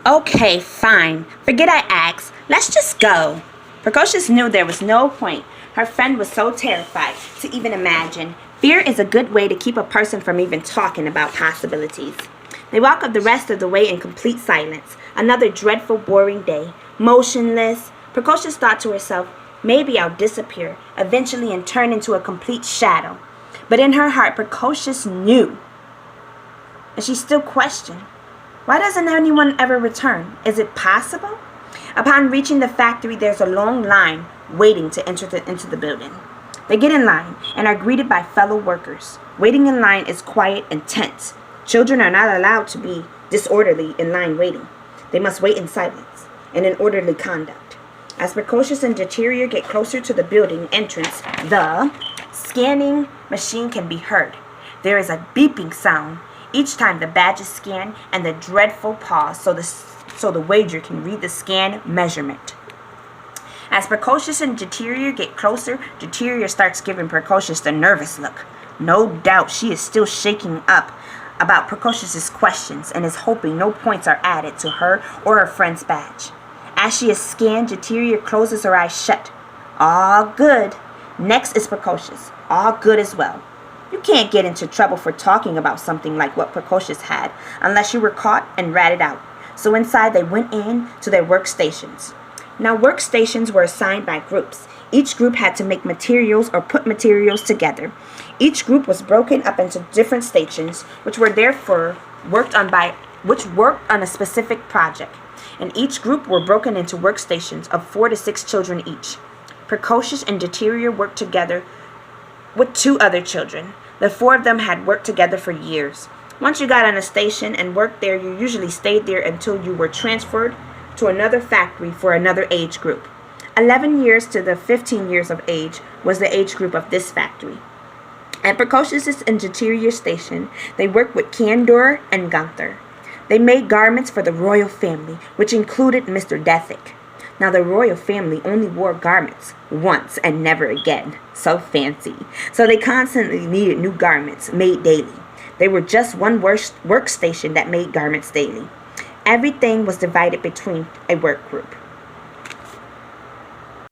Okay, fine. Forget I asked. Let's just go. Precocious knew there was no point. Her friend was so terrified to even imagine. Fear is a good way to keep a person from even talking about possibilities. They walk up the rest of the way in complete silence. Another dreadful, boring day. Motionless. Precocious thought to herself, maybe I'll disappear eventually and turn into a complete shadow. But in her heart, Precocious knew. And she still questioned. Why doesn't anyone ever return? Is it possible? Upon reaching the factory, there's a long line waiting to enter into the building. They get in line and are greeted by fellow workers. Waiting in line is quiet and tense. Children are not allowed to be disorderly in line waiting. They must wait in silence and in orderly conduct. As Precocious and Deterior get closer to the building entrance, the scanning machine can be heard. There is a beeping sound each time the badge is scanned, and the dreadful pause so the wager can read the scan measurement. As Precocious and Deterior get closer, Deterior starts giving Precocious the nervous look. No doubt she is still shaking up about Precocious's questions and is hoping no points are added to her or her friend's badge. As she is scanned, Deterior closes her eyes shut. All good. Next is Precocious. All good as well. You can't get into trouble for talking about something like what Precocious had unless you were caught and ratted out. So inside they went in to their workstations. Now workstations were assigned by groups. Each group had to make materials or put materials together. Each group was broken up into different stations, which worked on a specific project. And each group were broken into workstations of 4 to 6 children each. Precocious and Deterior worked together with 2 other children. The 4 of them had worked together for years. Once you got on a station and worked there, you usually stayed there until you were transferred to another factory for another age group. 11 years to the 15 years of age was the age group of this factory. At Precocious and Deterior station, they worked with Candor and Gunther. They made garments for the royal family, which included Mr. Dethick. Now the royal family only wore garments once and never again. So fancy. So they constantly needed new garments made daily. They were just one workstation that made garments daily. Everything was divided between a work group.